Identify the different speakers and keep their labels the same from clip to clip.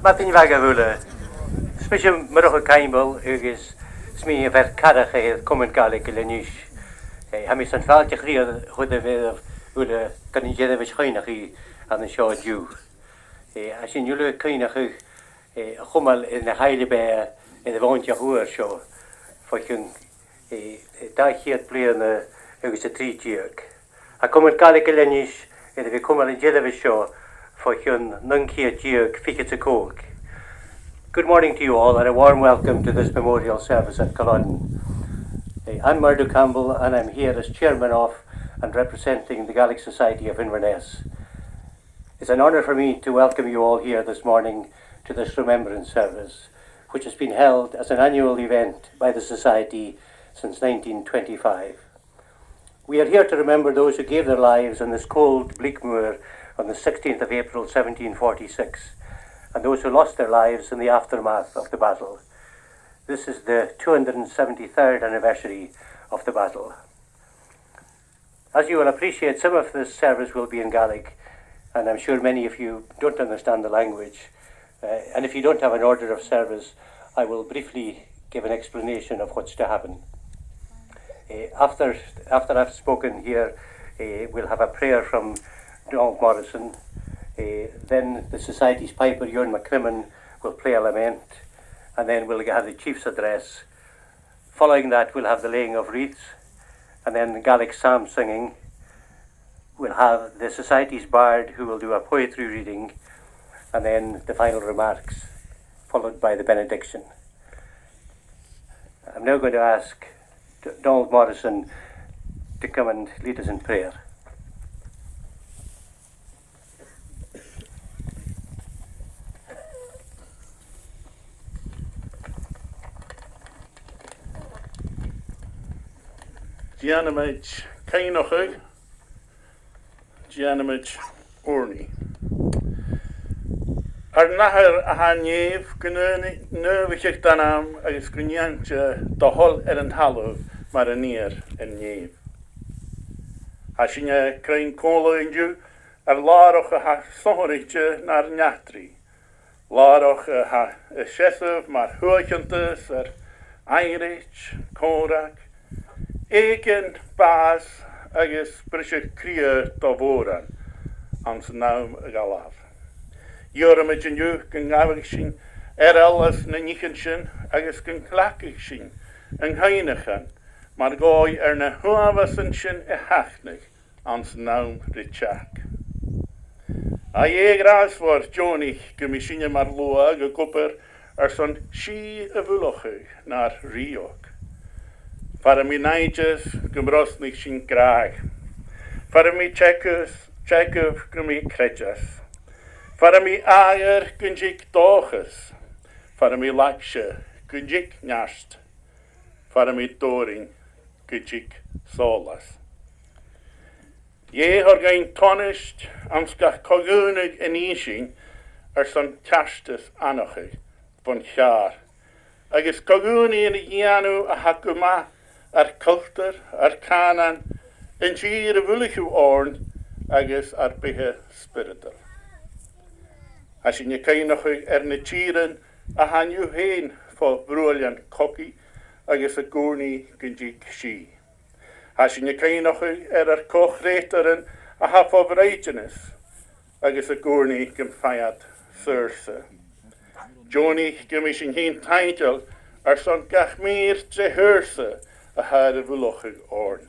Speaker 1: Martin Vagavula, special Murrocha Campbell, is Smee of Caracha, Common Gaelic, Lenish. Hamis and Faltic Real, who the Veil of Canigevich Hainaki and the Shaw Jew. As in Yulu Kainach, a Hummel in the Highly Bear in the Vontia Hoor show, for you die here playing the Ugus a tree jerk. A Common Gaelic Lenish, and the Common in Jelevich show. For Hyun Nunkia Giog Fikitsakoog. Good morning to you all and a warm welcome to this memorial service at Culloden. I'm Murdo Campbell and I'm here as chairman of and representing the Gaelic Society of Inverness. It's an honour for me to welcome you all here this morning to this remembrance service, which has been held as an annual event by the Society since 1925. We are here to remember those who gave their lives on this cold, bleak moor on the 16th of April 1746, and those who lost their lives in the aftermath of the battle. This is the 273rd anniversary of the battle. As you will appreciate, some of this service will be in Gaelic, and I'm sure many of you don't understand the language. And if you don't have an order of service, I will briefly give an explanation of what's to happen. After I've spoken here, we'll have a prayer from Donald Morrison. Then the Society's piper, Ewan McCrimmon, will play a lament, and then we'll have the Chief's address. Following that, we'll have the laying of wreaths, and then the Gaelic psalm singing. We'll have the Society's bard, who will do a poetry reading, and then the final remarks, followed by the benediction. I'm now going to ask Donald Morrison to come and lead us in prayer.
Speaker 2: Gianamage Kainochig, Gianamage Orni. Nahar a Haniev, Gununi, Nervichik Danam, as Gunyanja, the whole Eren Hallow, Marinier and Niev. Hashinya Crane Cola in you, a Laroch a Sonriche, Nar Natri. Laroch a Shesov, Mar Huakantus, or Irish, Korak. Eken baas agus brisje krier davoran ans naam galaf. Jormid en ju kan gavig sin alles na nichen sin agus kan klakig sin en heinigen, maar gooi na huavasen sin hachnig ans naam richak. A gras war Johnny gemisine mar loa gekopper son shi vuloche naar Riok. Para mi naidjes gymrosnig sin graag. Para mi Chekhov gymri crejas. Para mi aer gynjik dochus. Para mi lakshe gynjik nast. Para mi doring gynjik solas. Ye horgain tonisht amskach kogunig en ising son tastus anochig von char. Agus koguni in ianu a hakuma culture, canan, en gir vulichu orn, agus bihe spiritual. As in je kainochu ne chiren, a hanju heen for brolian cocky, agus a gurni ginjik shi. As in je kainochu kochreteren, a half of righteousness, agus a gurni gemfayat thurse. Joni gemishin heen title, son gachmir tre hurse, a had a vulochig orn.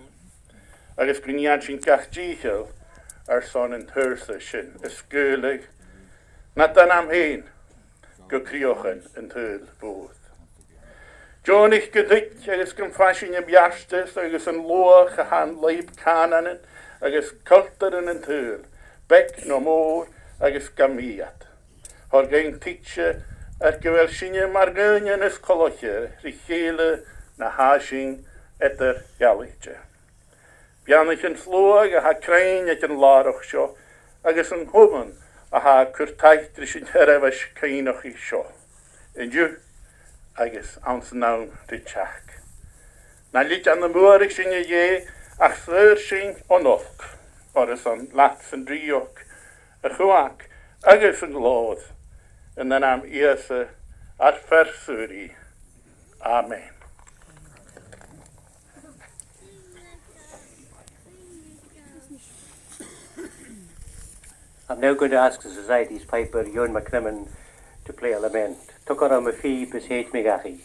Speaker 2: Agus grinyan sin gach jichel, son in thurse sin, a skulig, nat dan am heen, go kriochen in thul both. Jonig gedik, agus gymfashin im jastes, agus an loa gehan leib kananen, agus kulteren in thul, bek no more, agus gamiat. Hor gein tietje, gewel sinje margunjen is koloche, richele, na hashing, etter Galiche. Bianich yn slwag a ha crain et yn laroch sio, agus yn hwman a ha cwrtaith yn herefys cainoch I sio. Yn yw, agus ans nawn richach. Na lit an y mwrig sy'n ye, ach thwyr sy'n onolc, oris an lats yn driog, a chwag, agus yn lodd, in de naam Jesu adversary. Amen.
Speaker 1: I'm now going to ask the Society's piper, Ewan McCrimmon, to play a lament. Tucker am a fee besate me gachi.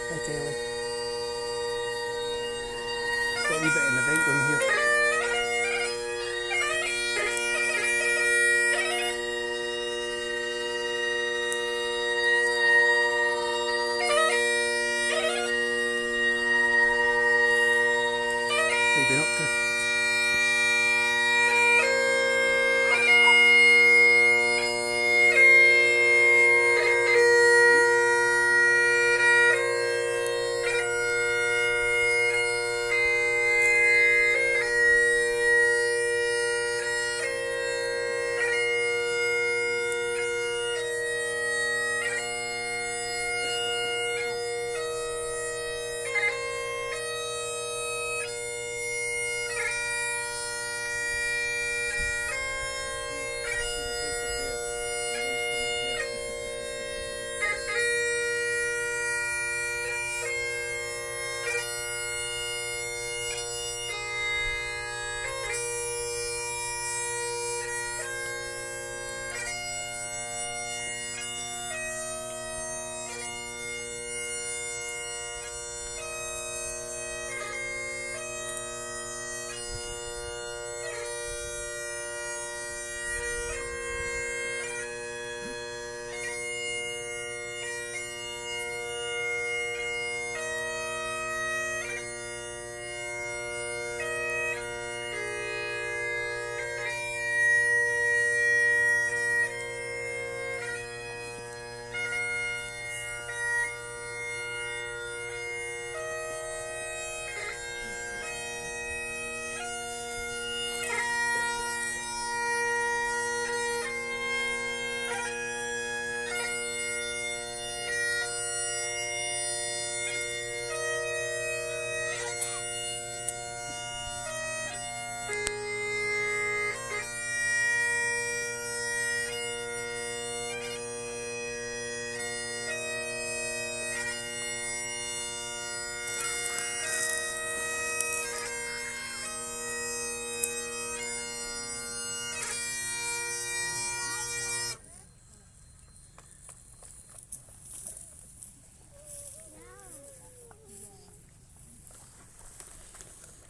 Speaker 3: Hey, Taylor. Got a wee bit in the bank room here. What have you been up to?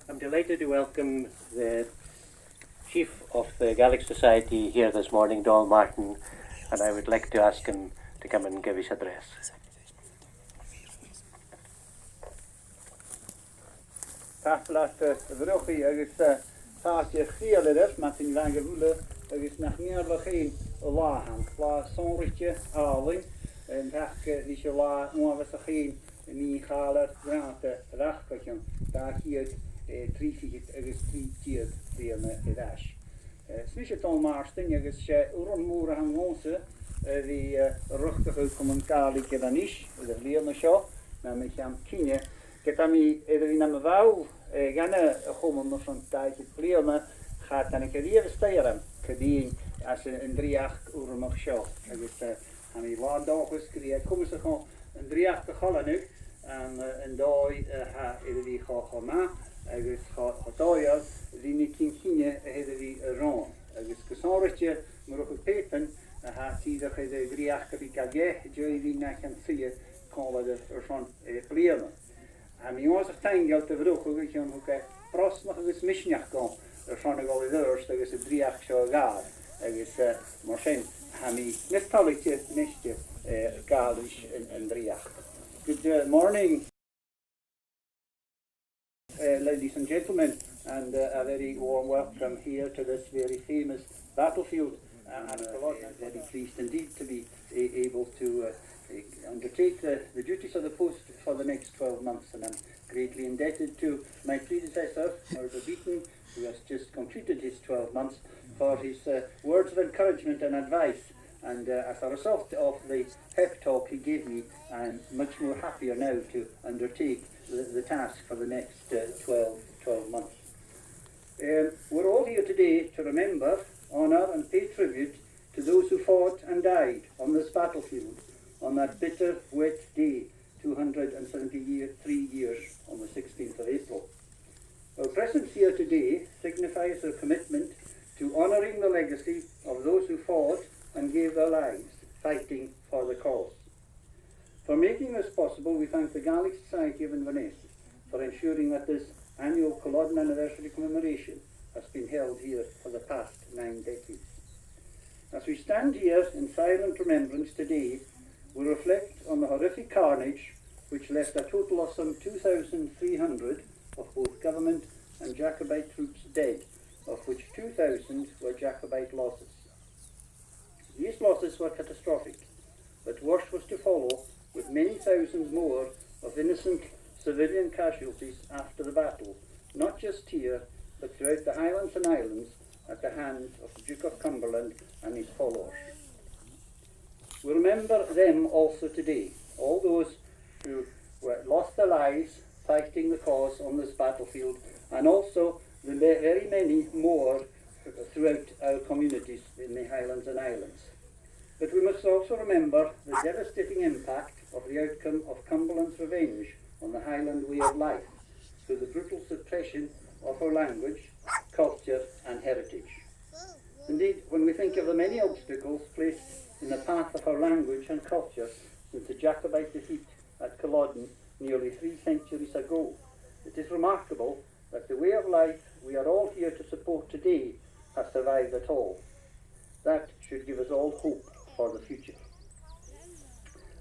Speaker 1: I'm delighted to welcome the Chief of the Gaelic Society here this morning, Donald Martin, and I would like to ask him to come and give his address.
Speaker 4: Taflat vrochi agus táte chiaadh mat in bhain gohúla agus nach níarla chéin láhan lá sonritje áling en thach ní se lá nuavas a chéin ní chalar granta rachcachon da chiad trífiid agus trítiad déana i dais. Smi se Tom Marston agus se uron mór an ngóse die ruchtige communicatie ke dan is, de leerne seo, na me am kine. Get ami in am vau ganne gewoon nog zo'n tijdje pleerne gaat dan ik hier steren. Kedien als een 3-8 uur mag show. Dus aan die laandages kreeg komen ze gewoon een 3-8 gallen nu en dooi ha die gaan na. Dus gaat dooi die niet kine die rond. Dus gezorgdje maar ook het peten ha zie dat de 3-8 die kan je die na kan zien kan we er van pleerne. En mi was geld te vroeg, hoe je ook pros nog eens misnach gaan. Er zijn nog wel eens dat is het 3-8 zo gaar. Dus maar zijn mi net talletje nestje gaar is en 3-8. Good morning, ladies and gentlemen, and a very warm welcome here to this very famous battlefield. I'm very pleased indeed to be able to undertake the duties of the post for the next 12 months, and I'm greatly indebted to my predecessor, Murdo Beaton, who has just completed his 12 months, for his words of encouragement and advice. And as a result of the pep talk he gave me, I'm much more happier now to undertake the task for the next 12 months. We're all here today to remember, honour and pay tribute to those who fought and died on this battlefield on that bitter, wet day 273 years on the 16th of April. Our presence here today signifies our commitment to honouring the legacy of those who fought and gave their lives fighting for the cause. For making this possible, we thank the Gaelic Society of Inverness for ensuring that this annual Culloden anniversary commemoration has been held here for the past 9 decades. As we stand here in silent remembrance today, we reflect on the horrific carnage which left a total of some 2,300 of both government and Jacobite troops dead, of which 2,000 were Jacobite losses. These losses were catastrophic, but worse was to follow, with many thousands more of innocent civilian casualties after the battle, not just here, but throughout the Highlands and Islands at the hands of the Duke of Cumberland and his followers. We remember them also today, all those who lost their lives fighting the cause on this battlefield, and also the very many more throughout our communities in the Highlands and Islands. But we must also remember the devastating impact of the outcome of Cumberland's revenge on the Highland way of life through the brutal suppression of our language, culture and heritage. Indeed, when we think of the many obstacles placed in the path of our language and culture since the Jacobite defeat at Culloden nearly 3 centuries ago, it is remarkable that the way of life we are all here to support today has survived at all. That should give us all hope for the future.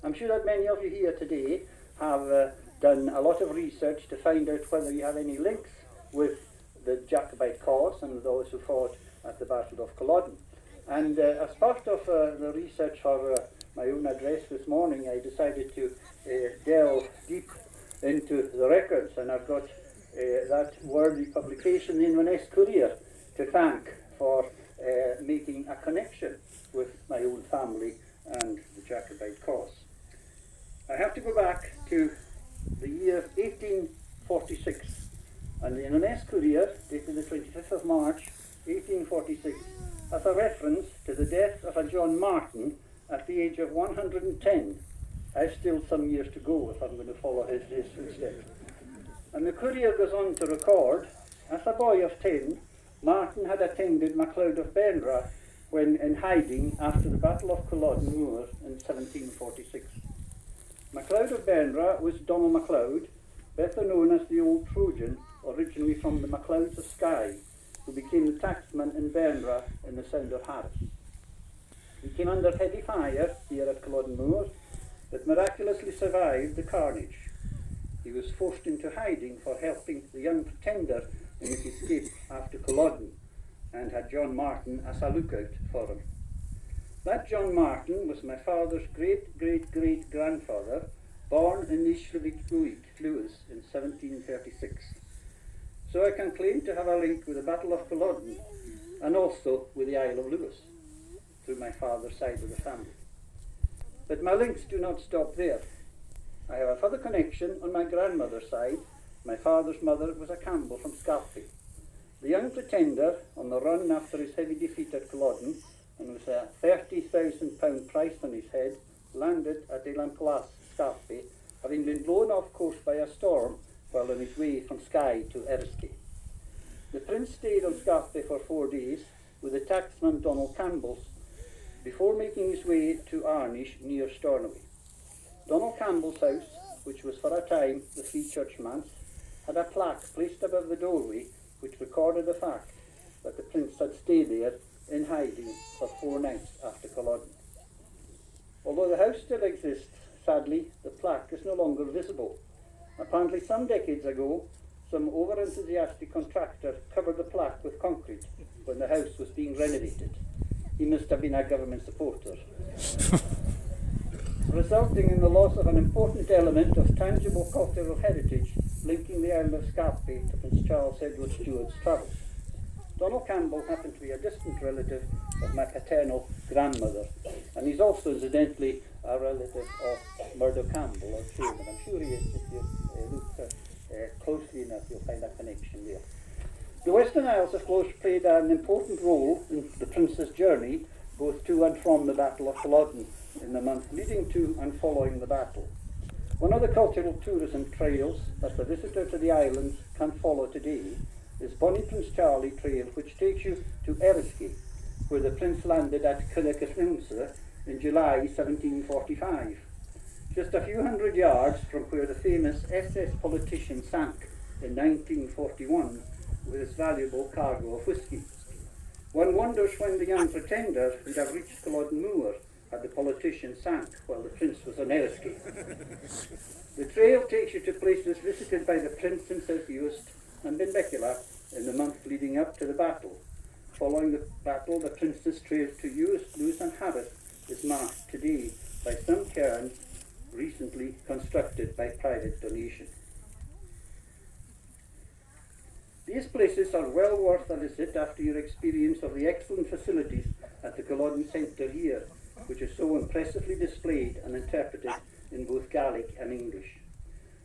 Speaker 4: I'm sure that many of you here today have done a lot of research to find out whether you have any links with the Jacobite cause and those who fought at the Battle of Culloden. And as part of the research for my own address this morning, I decided to delve deep into the records, and I've got that worthy publication, the Inverness Courier, to thank for making a connection with my own family and the Jacobite cause. I have to go back to the year 1846, and the Inverness Courier, dated the 25th of March 1846, has a reference to the death of a John Martin at the age of 110. I've still some years to go if I'm going to follow his footsteps. And the Courier goes on to record, as a boy of 10, Martin had attended MacLeod of Benra when in hiding after the Battle of Culloden Moor in 1746. MacLeod of Benra was Donald MacLeod, better known as the Old Trojan, originally from the MacLeods of Skye, who became the tacksman in Benra in the Sound of Harris. He came under heavy fire here at Culloden Moor, but miraculously survived the carnage. He was forced into hiding for helping the young Pretender in his escape after Culloden, and had John Martin as a lookout for him. That John Martin was my father's great-great-great-grandfather, born in Nishlevik Lewis in 1736. So I can claim to have a link with the Battle of Culloden and also with the Isle of Lewis through my father's side of the family. But my links do not stop there. I have a further connection on my grandmother's side. My father's mother was a Campbell from Scalpy. The young Pretender, on the run after his heavy defeat at Culloden, and with a £30,000 price on his head, landed at Elan-Class, Scalpy, having been blown off course by a storm while on his way from Skye to Eriskay. The Prince stayed on Scalpy for 4 days with the tacksman Donald Campbell's before making his way to Arnish near Stornoway. Donald Campbell's house, which was for a time the Free Church Manse, had a plaque placed above the doorway which recorded the fact that the Prince had stayed there in hiding for 4 nights after Culloden. Although the house still exists, sadly, the plaque is no longer visible. Apparently some decades ago, some over-enthusiastic contractor covered the plaque with concrete when the house was being renovated. He must have been a government supporter. Resulting in the loss of an important element of tangible cultural heritage linking the island of Scalpy to Prince Charles Edward Stuart's travels. Donald Campbell happened to be a distant relative of my paternal grandmother, And he's also incidentally a relative of Murdo Campbell, our chairman. I'm sure he is. If you look closely enough, you'll find a connection there. The Western Isles, of course, played an important role in the Prince's journey, both to and from the Battle of Culloden in the month leading to and following the battle. One of the cultural tourism trails that the visitor to the islands can follow today is Bonnie Prince Charlie Trail, which takes you to Eriskay, where the Prince landed at Culloden in July 1745. Just a few hundred yards from where the famous SS Politician sank in 1941 with his valuable cargo of whisky. One wonders when the young Pretender would have reached Culloden Moor had the Politician sank while the Prince was on Eriskay. The trail takes you to places visited by the Prince in South Uist and Benbecula in the month leading up to the battle. Following the battle, the Prince's trail to Uist, Lewis and Harris is marked today by some cairns recently constructed by private donation. These places are well worth a visit after your experience of the excellent facilities at the Culloden Centre here, which is so impressively displayed and interpreted in both Gaelic and English.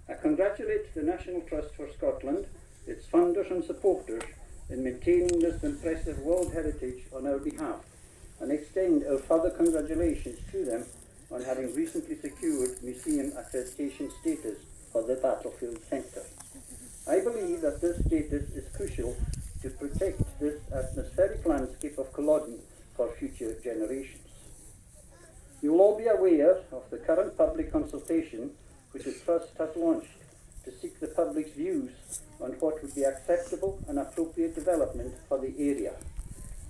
Speaker 4: I congratulate the National Trust for Scotland, its funders and supporters, in maintaining this impressive world heritage on our behalf, and extend our further congratulations to them on having recently secured museum accreditation status for the Battlefield Centre. I believe that this status is crucial to protect this atmospheric landscape of Culloden for future generations. You will all be aware of the current public consultation which the Trust has launched to seek the public's views on what would be acceptable and appropriate development for the area.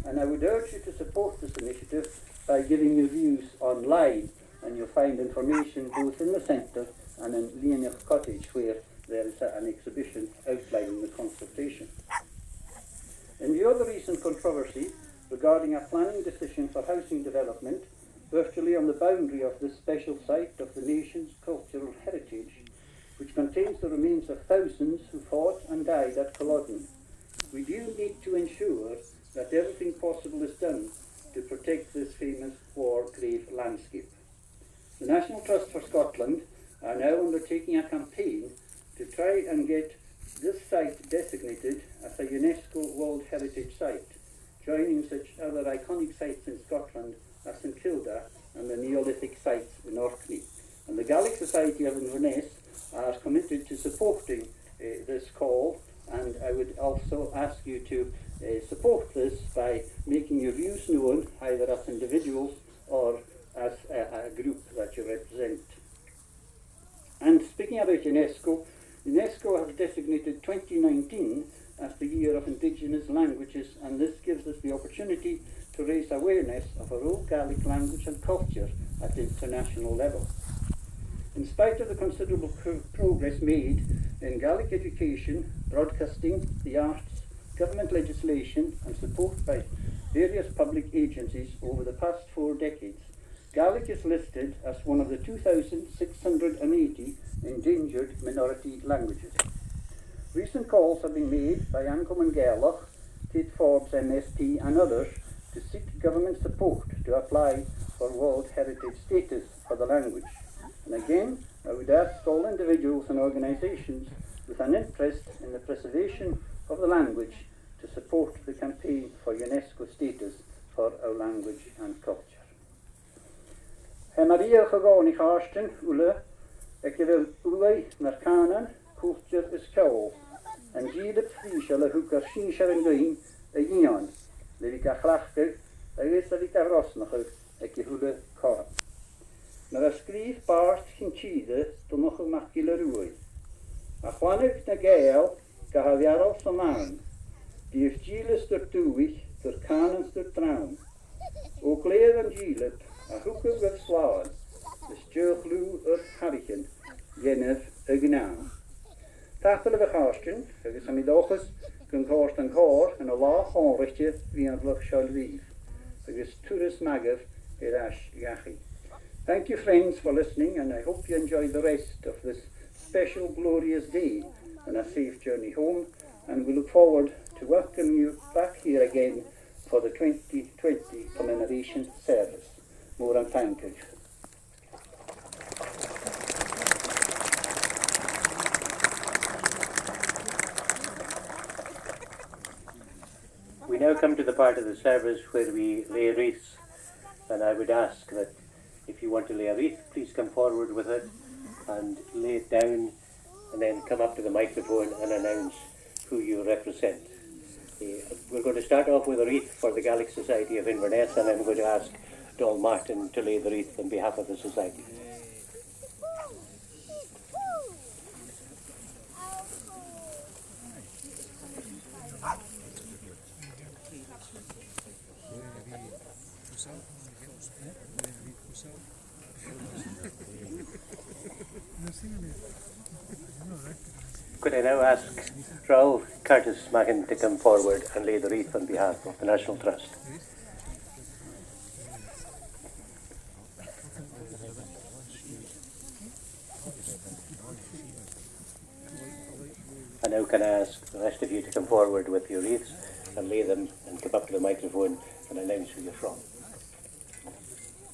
Speaker 4: And I would urge you to support this initiative by giving your views online, and you'll find information both in the centre and in Leonard Cottage, where there is an exhibition outlining the consultation. In view of the recent controversy regarding a planning decision for housing development virtually on the boundary of this special site of the nation's cultural heritage, which contains the remains of thousands who fought and died at Culloden, we do need to ensure that everything possible is done to protect this famous war grave landscape. The National Trust for Scotland are now undertaking a campaign to try and get this site designated as a UNESCO World Heritage Site, joining such other iconic sites in Scotland as St Kilda and the Neolithic sites in Orkney. And the Gaelic Society of Inverness are committed to supporting this call, and I would also ask you to support this by making your views known either as individuals or as a group that you represent. And speaking about UNESCO, UNESCO has designated 2019 as the Year of Indigenous Languages, and this gives us the opportunity to raise awareness of our old Gaelic language and culture at international level. In spite of the considerable progress made in Gaelic education, broadcasting, the arts, government legislation and support by various public agencies over the past 4 decades, Gaelic is listed as one of the 2,680 endangered minority languages. Recent calls have been made by Ancoman Gaelach, Kate Forbes MSP and others to seek government support to apply for World Heritage status for the language. And again, I would ask all individuals and organisations with an interest in the preservation of the language to support the campaign for UNESCO status for our language and culture. Maria Chagoni Karsten, Ule, Ekevil Uwe, Narkanan, Culture is Cowl, and Gilip Friesel, Hooker Shinsher and Green, a Ion, Levika Chlachter, a Vesalika Rosnacher, Ekehule Korn. Maar a skrif baart geen tjide, toen nog een makile roei. A chwanig na gael, ga haviaral samaan, die heeft Giles der toewig, der kanens der traum. Ook leer en Gilip, a hoeke with slaan, de stjurglu harrichen, jenner gnaan. Tachtel we gasten, is aan dochus, kun gaast en gaar, en a laag aanrichtje, wie een vlug shall weave. Is toerist magger, erash yachi. Thank you, friends, for listening, and I hope you enjoy the rest of this special, glorious day and a safe journey home. And we look forward to welcoming you back here again for the 2020 Commemoration service. Mór an tankage.
Speaker 1: We now come to the part of the service where we lay wreaths, and I would ask that if you want to lay a wreath, please come forward with it and lay it down, and then come up to the microphone and announce who you represent. We're going to start off with a wreath for the Gaelic Society of Inverness, and I'm going to ask Donald Martin to lay the wreath on behalf of the Society. Could I now ask Raoul Curtis Macken to come forward and lay the wreath on behalf of the National Trust? And now can I ask the rest of you to come forward with your wreaths and lay them and come up to the microphone and announce who you're from.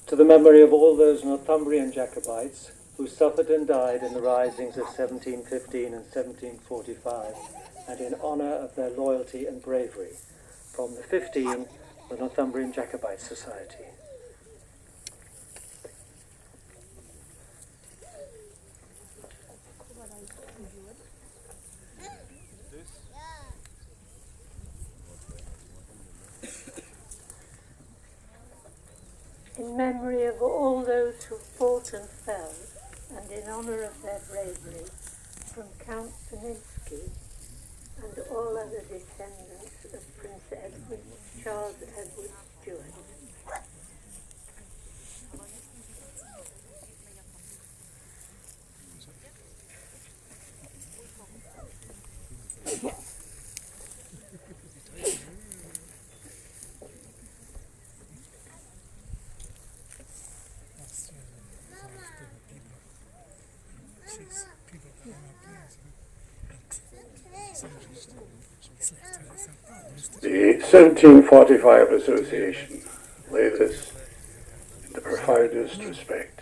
Speaker 5: To the memory of all those Northumbrian Jacobites who suffered and died in the risings of 1715 and 1745, and in honour of their loyalty and bravery, from the 15, the Northumbrian Jacobite Society.
Speaker 6: In memory of all those who fought and fell, and in honour of their bravery, from Count Peninsky and all other descendants of Prince Edward, Charles Edward Stuart.
Speaker 2: The 1745 Association lay this in the profoundest respect.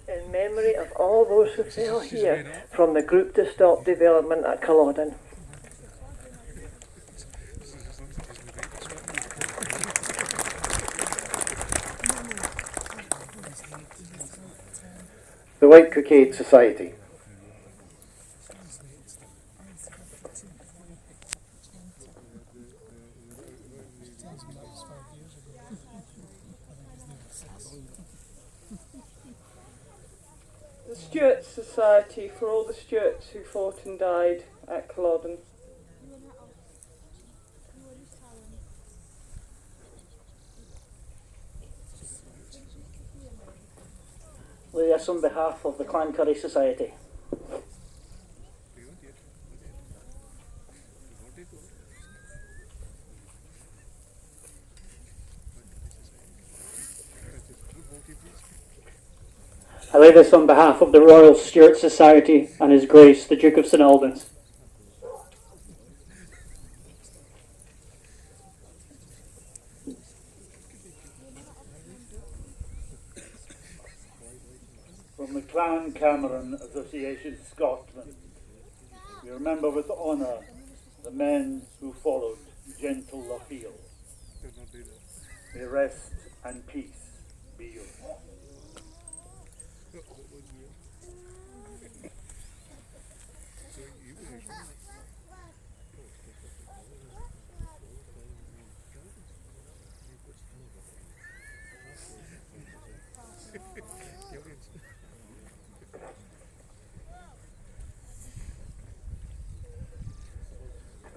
Speaker 5: In memory of all those who fell here from the group to stop development at Culloden.
Speaker 1: The White Cockade Society.
Speaker 5: The Stuart Society for all the Stuarts who fought and died at Culloden.
Speaker 3: Lay this on behalf of the Clan Society. I lay this on behalf of the Royal Stuart Society and His Grace the Duke of St Albans.
Speaker 4: From the Clan Cameron Association Scotland, we remember with honour the men who followed gentle Lochiel. May rest and peace be yours.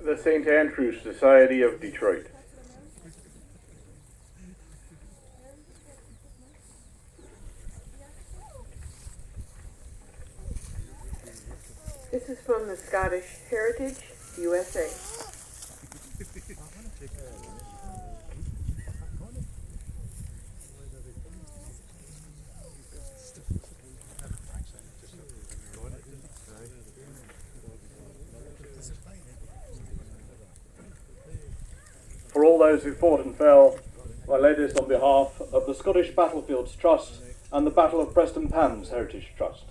Speaker 2: The St. Andrew's Society of Detroit.
Speaker 5: This is from the Scottish Heritage, USA.
Speaker 7: those who fought and fell, I lay this on behalf of the Scottish Battlefields Trust and the Battle of Preston Pans Heritage Trust.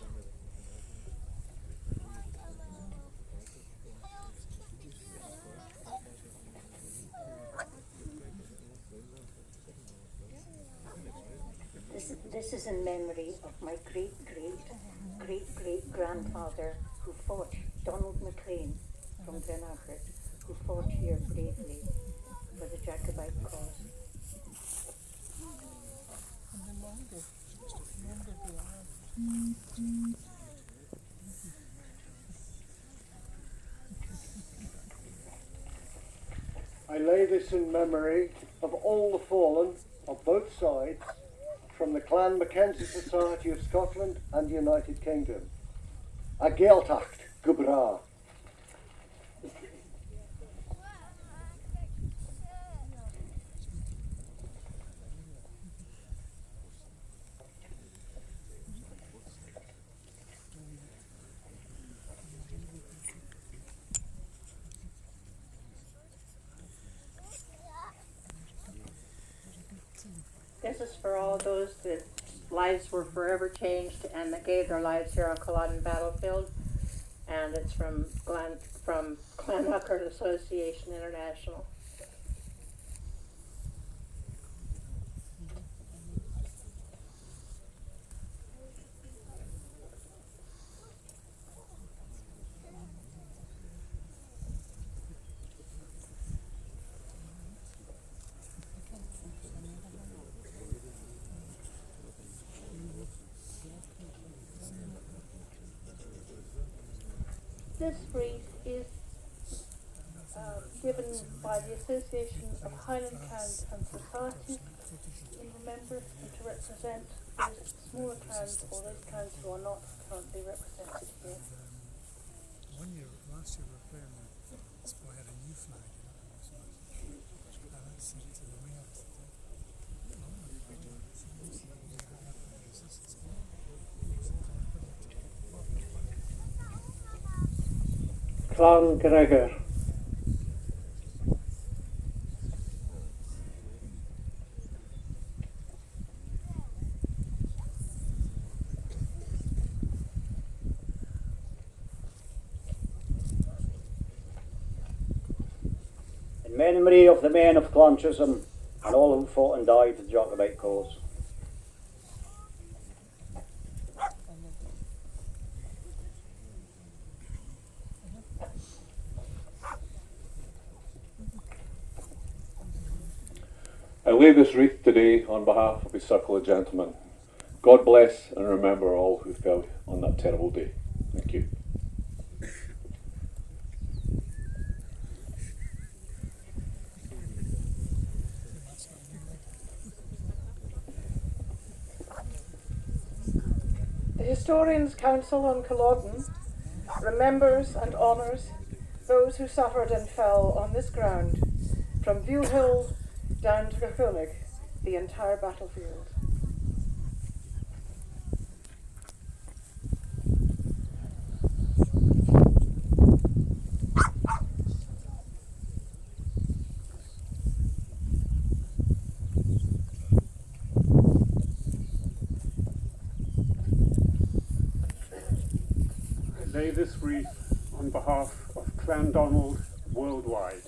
Speaker 8: This is in memory of my great-great-great-great-grandfather who fought, Donald MacLean from Glenachard, who fought here bravely for the Jacobite cause.
Speaker 9: I lay this in memory of all the fallen of both sides from the Clan Mackenzie Society of Scotland and the United Kingdom. A Gaeltacht Gubra.
Speaker 10: This is for all those that lives were forever changed and that gave their lives here on Culloden battlefield. And it's from Glenachard Association International. This wreath is given by the Association of Highland Clans and Societies in remembrance and to represent those smaller clans or those clans who are not currently represented here.
Speaker 11: Last year we were playing this boy had a new flag, and I said to the mayor,
Speaker 3: Clan Gregor.
Speaker 9: In memory of the men of Clan Chisholm and all who fought and died for the Jacobite cause.
Speaker 12: I lay this wreath today on behalf of a circle of gentlemen. God bless and remember all who fell on that terrible day. Thank you.
Speaker 10: The Historians' Council on Culloden remembers and honours those who suffered and fell on this ground, from View Hill down to Culloden, the entire battlefield.
Speaker 2: I lay this wreath on behalf of Clan Donald worldwide.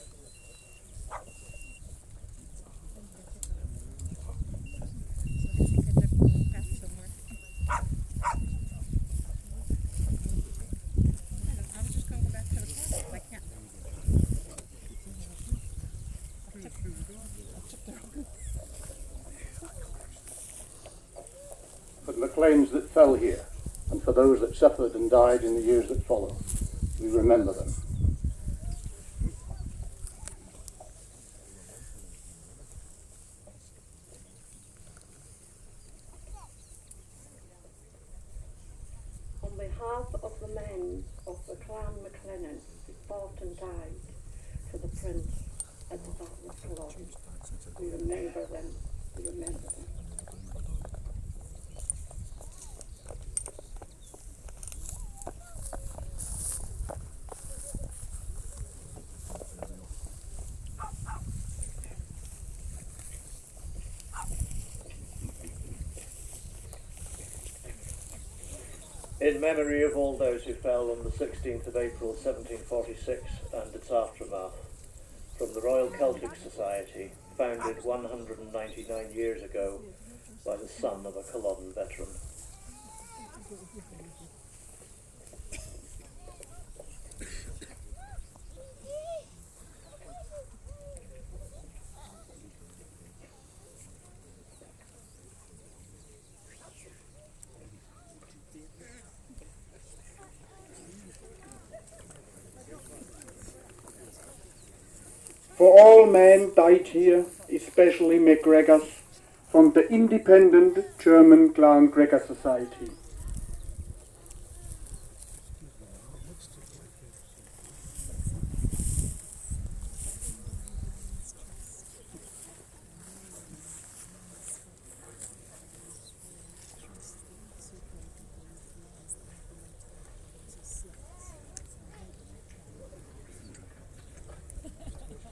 Speaker 9: For the MacLeans that fell here, and for those that suffered and died in the years that follow, we remember them.
Speaker 6: On behalf of the men of the Clan MacLennan who fought and died for the Prince at the Battle of Culloden, we remember them, we remember them.
Speaker 5: In memory of all those who fell on the 16th of April 1746 and its aftermath, from the Royal Celtic Society, founded 199 years ago by the son of a Culloden veteran.
Speaker 4: For all men died here, especially MacGregors, from the independent German Clan Gregor Society.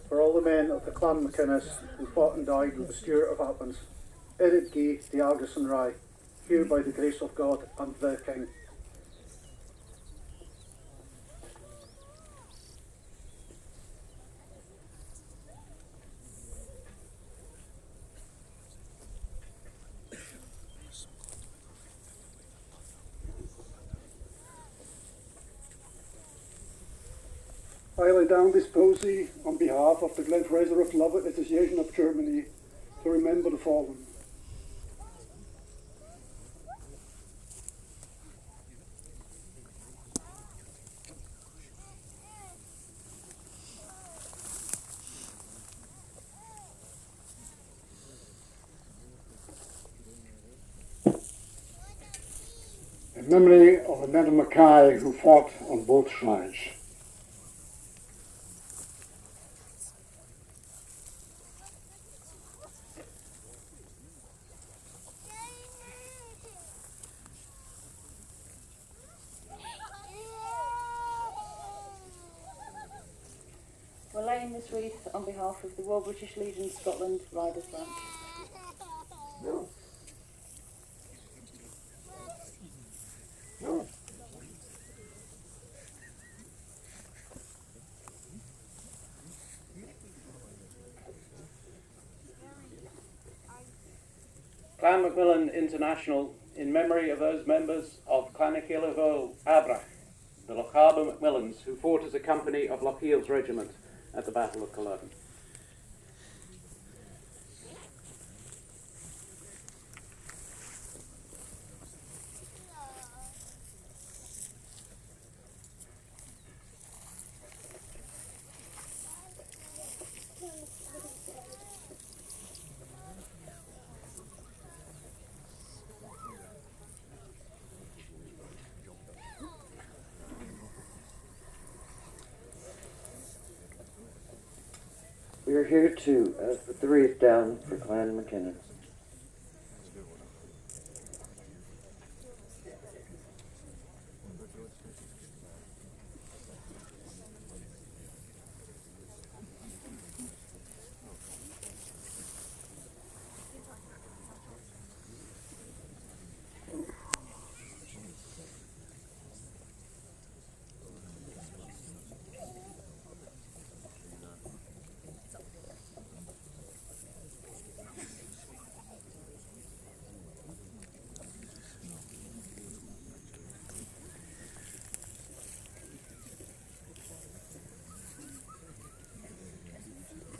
Speaker 4: For all the men of the Clan McInnes who fought and died with the Stewart of Uplands, Erid Gay, the Argus and Rye, here by the grace of God and the King. I lay down this posy on behalf of the Glen Fraser of Lovett Association of Germany to remember the fallen. In memory of Amanda Mackay who fought on both sides.
Speaker 13: We're laying this wreath on behalf of the Royal British Legion Scotland Riders Branch.
Speaker 14: Clan Macmillan International, in memory of those members of Clanachila Abrach, the Lochaber Macmillans, who fought as a company of Lochiel's regiment at the Battle of Culloden.
Speaker 15: We are here to put the wreath down for Clan McKinnon.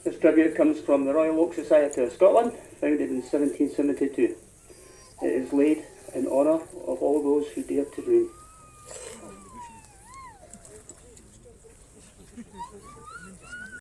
Speaker 16: This tribute comes from the Royal Oak Society of Scotland, founded in 1772. It is laid in honour of all those who dared to dream.